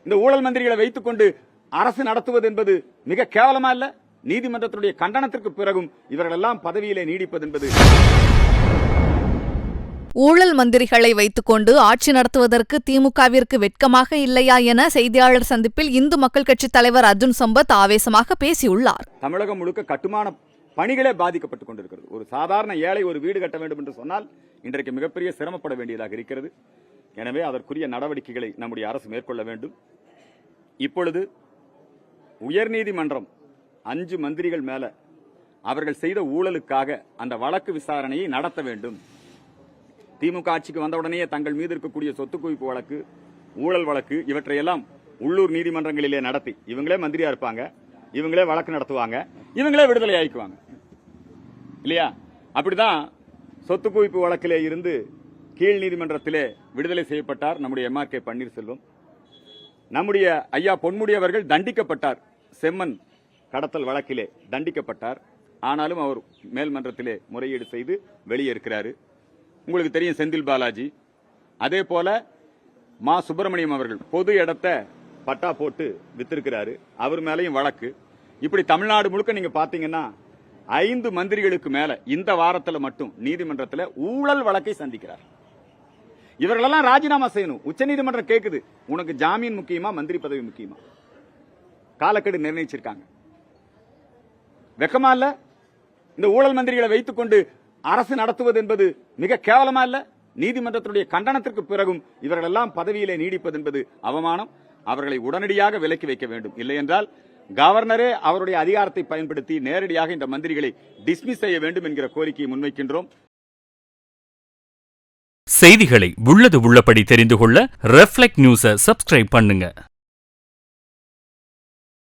இந்த ஊழல் மந்திரிகளை வைத்துக் கொண்டு அரசு நடத்துவது என்பது மிக கேவலமா இல்ல? நீதிமன்றத்தினுடைய கண்டனத்திற்கு பிறகும் இவர்களெல்லாம் பதவியிலே நீடிப்பது என்பது. ஊழல் மந்திரிகளை வைத்துக்கொண்டு ஆட்சி நடத்துவதற்கு திமுகவிற்கு வெட்கமாக இல்லையா என செய்தியாளர் சந்திப்பில் இந்து மக்கள் கட்சித் தலைவர் அர்ஜுன் சம்பத் ஆவேசமாக பேசியுள்ளார். தமிழகம் முழுக்க கட்டுமான பணிகளே பாதிக்கப்பட்டுக் கொண்டிருக்கிறது. ஒரு சாதாரண ஏழை ஒரு வீடு கட்ட வேண்டும் என்று சொன்னால் இன்றைக்கு மிகப்பெரிய சிரமப்பட வேண்டியதாக இருக்கிறது. எனவே அதற்குரிய நடவடிக்கைகளை நம்முடைய அரசு மேற்கொள்ள வேண்டும். இப்பொழுது உயர்நீதிமன்றம் 5 மந்திரிகள் மேல அவர்கள் செய்த ஊழலுக்காக அந்த வழக்கு விசாரணையை நடத்த வேண்டும். திமுக ஆட்சிக்கு வந்தவுடனே தங்கள் மீது இருக்கக்கூடிய சொத்து குவிப்பு வழக்கு, ஊழல் வழக்கு இவற்றையெல்லாம் உள்ளூர் நீதிமன்றங்களிலே நடத்தி இவங்களே மந்திரியா இருப்பாங்க, இவங்களே வழக்கு நடத்துவாங்க, இவங்களே விடுதலை ஆயிக்குவாங்க இல்லையா? அப்படிதான் சொத்து குவிப்பு வழக்கிலே இருந்து கீழ் நீதிமன்றத்திலே விடுதலை செய்யப்பட்டார் நம்முடைய MRK பன்னீர்செல்வம். நம்முடைய ஐயா பொன்முடி அவர்கள் தண்டிக்கப்பட்டார், செம்மன் கடத்தல் வழக்கிலே தண்டிக்கப்பட்டார். ஆனாலும் அவர் மேல்மன்றத்திலே முறையீடு செய்து வெளியே இருக்கிறாரு. உங்களுக்கு தெரியும் செந்தில் பாலாஜி. அதே போல மா சுப்பிரமணியம் அவர்கள் பொது இடத்தை பட்டா போட்டு வித்திருக்கிறாரு, அவர் மேலையும் வழக்கு. இப்படி தமிழ்நாடு முழுக்க நீங்க பாத்தீங்கன்னா 5 மந்திரிகளுக்கு மேல இந்த வாரத்தில் மட்டும் நீதிமன்றத்தில் ஊழல் வழக்கை சந்திக்கிறார். இவர்களெல்லாம் ராஜினாமா செய்யணும். உச்சநீதிமன்றம் கேக்குது, உனக்கு ஜாமீன் முக்கியமா மந்திரி பதவி முக்கியமா? காலக்கெடு நிர்ணயிச்சிருக்காங்க. வெக்கமா இல்ல? இந்த ஊழல் மந்திரிகளை வைத்துக் கொண்டு அரசு நடத்துவது என்பது மிக கேவலமா இல்ல? நீதிமன்றத்தினுடைய கண்டனத்திற்கு பிறகும் இவர்களெல்லாம் பதவியிலே நீடிப்பது என்பது அவமானம். அவர்களை உடனடியாக விலக்கி வைக்க வேண்டும். இல்லை என்றால் கவர்னரே அவருடைய அதிகாரத்தை பயன்படுத்தி நேரடியாக இந்த மந்திரிகளை டிஸ்மிஸ் செய்ய வேண்டும் என்கிற கோரிக்கையை முன்வைக்கின்றோம். செய்திகளை உள்ளது உள்ளபடி தெரிந்து கொள்ள ரெஃப்ளெக்ட் நியூஸை சப்ஸ்கிரைப் பண்ணுங்க.